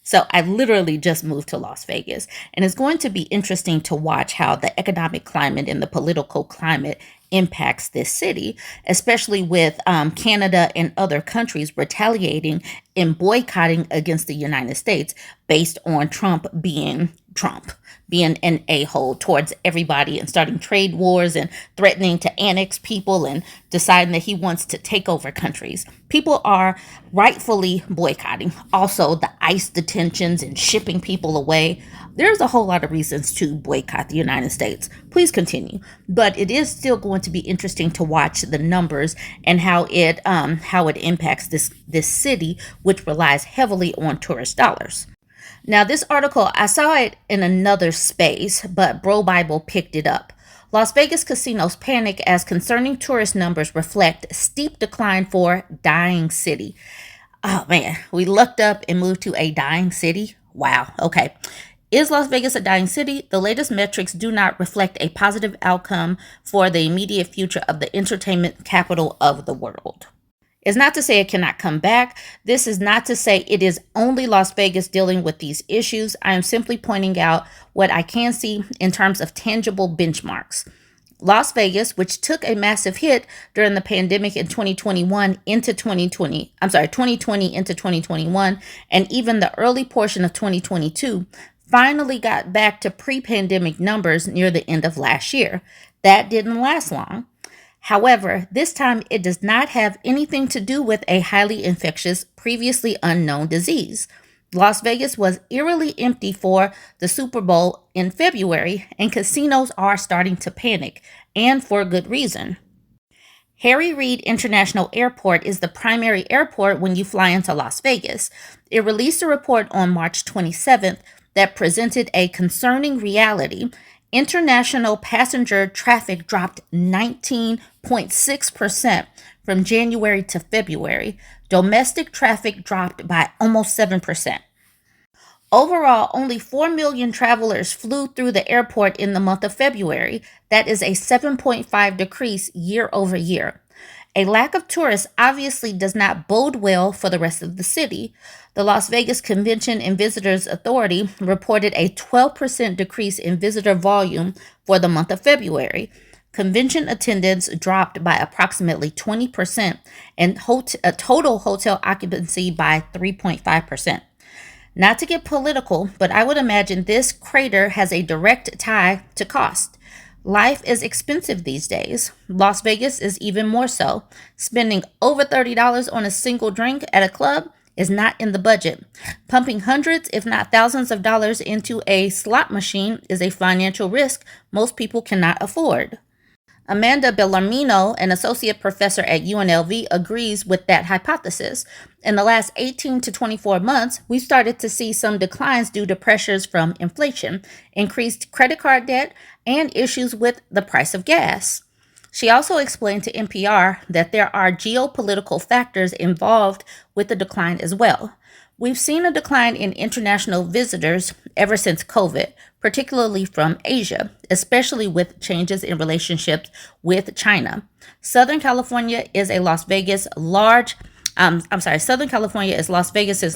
So I literally just moved to Las Vegas, and it's going to be interesting to watch how the economic climate and the political climate impacts this city, especially with Canada and other countries retaliating and boycotting against the United States based on Trump being an a-hole towards everybody and starting trade wars and threatening to annex people and deciding that he wants to take over countries. People are rightfully boycotting. Also, the ICE detentions and shipping people away. There's a whole lot of reasons to boycott the United States. Please continue. But it is still going to be interesting to watch the numbers and how it impacts this city, which relies heavily on tourist dollars. Now, this article, I saw it in another space, but Bro Bible picked it up. Las Vegas casinos panic as concerning tourist numbers reflect steep decline for dying city. Oh man, we looked up and moved to a dying city. Wow. Okay. Is Las Vegas a dying city? The latest metrics do not reflect a positive outcome for the immediate future of the entertainment capital of the world. It's not to say it cannot come back. This is not to say it is only Las Vegas dealing with these issues. I am simply pointing out what I can see in terms of tangible benchmarks. Las Vegas, which took a massive hit during the pandemic in 2020 into 2021, and even the early portion of 2022, finally got back to pre-pandemic numbers near the end of last year. That didn't last long. However, this time it does not have anything to do with a highly infectious, previously unknown disease. Las Vegas was eerily empty for the Super Bowl in February, and casinos are starting to panic, and for good reason. Harry Reid International Airport is the primary airport when you fly into Las Vegas. It released a report on March 27th that presented a concerning reality. International passenger traffic dropped 19.6% from January to February. Domestic traffic dropped by almost 7%. Overall, only 4 million travelers flew through the airport in the month of February. That is a 7.5 decrease year over year. A lack of tourists obviously does not bode well for the rest of the city. The Las Vegas Convention and Visitors Authority reported a 12% decrease in visitor volume for the month of February. Convention attendance dropped by approximately 20% and total hotel occupancy by 3.5%. Not to get political, but I would imagine this crater has a direct tie to cost. Life is expensive these days. Las Vegas is even more so. Spending over $30 on a single drink at a club is not in the budget. Pumping hundreds, if not thousands of dollars into a slot machine is a financial risk most people cannot afford. Amanda Bellarmino, an associate professor at UNLV, agrees with that hypothesis. In the last 18 to 24 months, we started to see some declines due to pressures from inflation, increased credit card debt, and issues with the price of gas. She also explained to NPR that there are geopolitical factors involved with the decline as well. We've seen a decline in international visitors ever since COVID, particularly from Asia, especially with changes in relationships with China. Southern California is Las Vegas's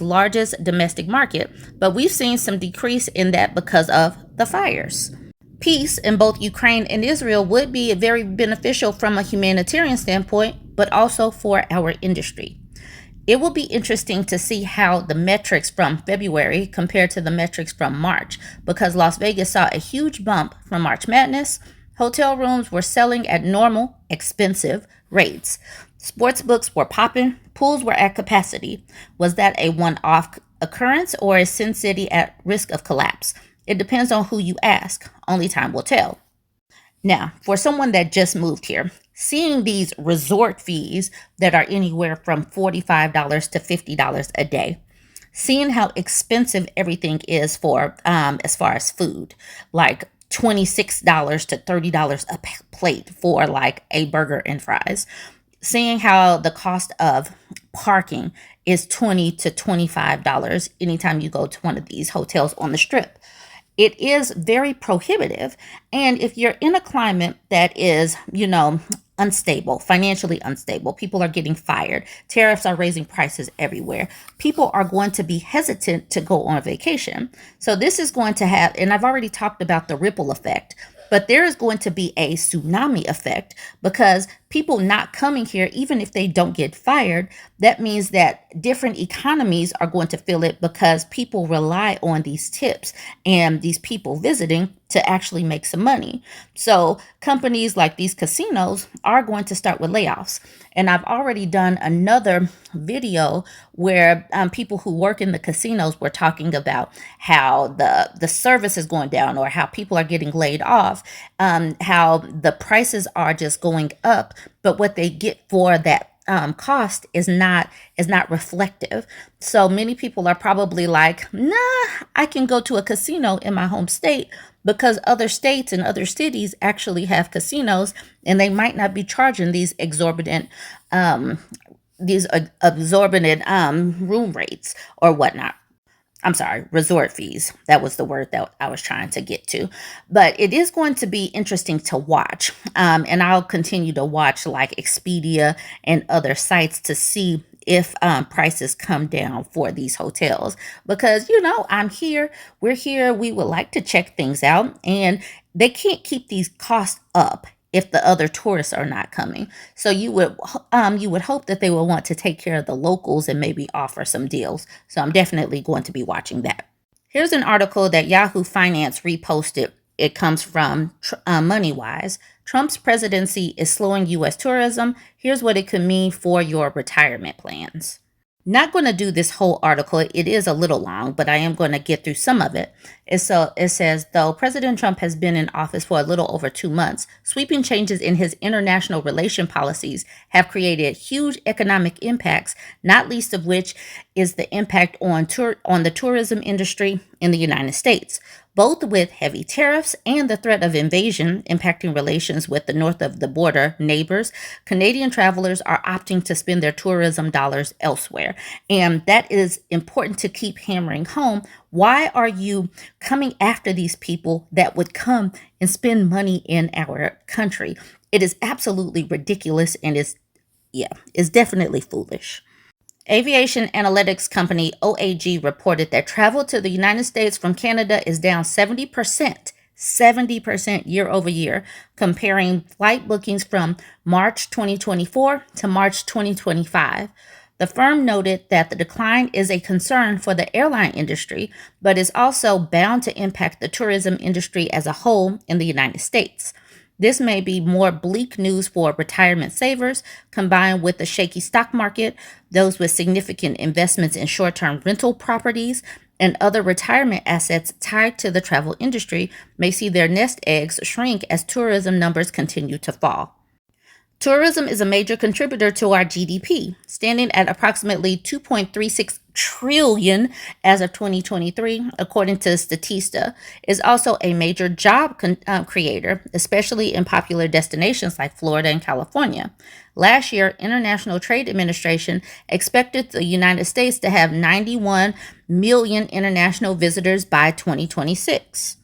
largest domestic market, but we've seen some decrease in that because of the fires. Peace in both Ukraine and Israel would be very beneficial from a humanitarian standpoint, but also for our industry. It will be interesting to see how the metrics from February compare to the metrics from March, because Las Vegas saw a huge bump from March Madness. Hotel rooms were selling at normal, expensive rates. Sports books were popping. Pools were at capacity. Was that a one-off occurrence or is Sin City at risk of collapse? It depends on who you ask. Only time will tell. Now, for someone that just moved here, seeing these resort fees that are anywhere from $45 to $50 a day, seeing how expensive everything is for as far as food, like $26 to $30 a plate for like a burger and fries, seeing how the cost of parking is $20 to $25 anytime you go to one of these hotels on the strip. It is very prohibitive. And if you're in a climate that is, unstable, financially unstable, people are getting fired, tariffs are raising prices everywhere, people are going to be hesitant to go on vacation. So this is going to have, and I've already talked about the ripple effect, but there is going to be a tsunami effect because people not coming here, even if they don't get fired, that means that different economies are going to feel it because people rely on these tips and these people visiting to actually make some money. So companies like these casinos are going to start with layoffs. And I've already done another video where people who work in the casinos were talking about how the service is going down or how people are getting laid off, how the prices are just going up, but what they get for that cost is not reflective. So many people are probably like, nah, I can go to a casino in my home state because other states and other cities actually have casinos, and they might not be charging these exorbitant room rates or whatnot. I'm sorry, resort fees. That was the word that I was trying to get to. But it is going to be interesting to watch. And I'll continue to watch like Expedia and other sites to see if prices come down for these hotels. Because, I'm here, we're here, we would like to check things out. And they can't keep these costs up if the other tourists are not coming. So you would hope that they will want to take care of the locals and maybe offer some deals. So I'm definitely going to be watching that. Here's an article that Yahoo Finance reposted. It comes from MoneyWise. Trump's presidency is slowing U.S. tourism. Here's what it could mean for your retirement plans. Not going to do this whole article. It is a little long, but I am going to get through some of it. It says, though President Trump has been in office for a little over 2 months, sweeping changes in his international relation policies have created huge economic impacts, not least of which is the impact on the tourism industry in the United States, both with heavy tariffs and the threat of invasion impacting relations with the north of the border neighbors. Canadian travelers are opting to spend their tourism dollars elsewhere. And that is important to keep hammering home. Why are you coming after these people that would come and spend money in our country? It is absolutely ridiculous and is definitely foolish. Aviation analytics company OAG reported that travel to the United States from Canada is down 70% year over year, comparing flight bookings from March 2024 to March 2025. The firm noted that the decline is a concern for the airline industry, but is also bound to impact the tourism industry as a whole in the United States. This may be more bleak news for retirement savers, combined with the shaky stock market, those with significant investments in short-term rental properties, and other retirement assets tied to the travel industry may see their nest eggs shrink as tourism numbers continue to fall. Tourism is a major contributor to our GDP, standing at approximately 2.36 trillion as of 2023, according to Statista. Is also a major job creator, especially in popular destinations like Florida and California. Last year, International Trade Administration expected the United States to have 91 million international visitors by 2026.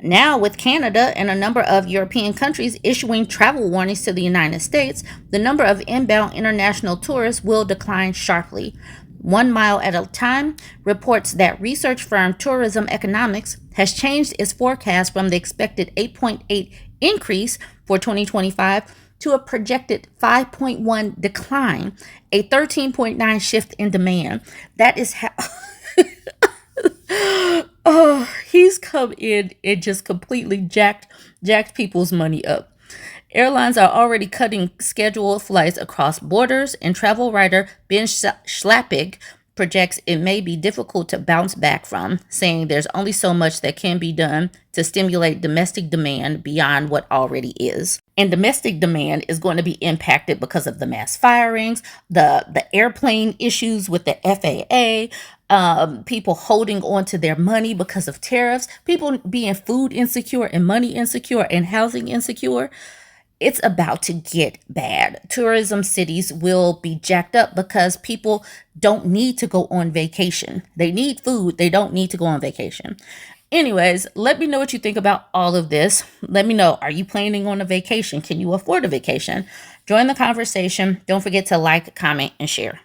Now, with Canada and a number of European countries issuing travel warnings to the United States, the number of inbound international tourists will decline sharply. 1 Mile at a Time reports that research firm Tourism Economics has changed its forecast from the expected 8.8 increase for 2025 to a projected 5.1 decline, a 13.9 shift in demand. That is how... Oh, he's come in and just completely jacked people's money up. Airlines are already cutting scheduled flights across borders, and travel writer Ben Schlappig projects it may be difficult to bounce back from, saying there's only so much that can be done to stimulate domestic demand beyond what already is. And domestic demand is going to be impacted because of the mass firings, the airplane issues with the FAA, people holding on to their money because of tariffs, people being food insecure and money insecure and housing insecure. It's about to get bad. Tourism cities will be jacked up because people don't need to go on vacation. They need food. They don't need to go on vacation. Anyways, let me know what you think about all of this. Let me know, are you planning on a vacation? Can you afford a vacation? Join the conversation. Don't forget to like, comment, and share.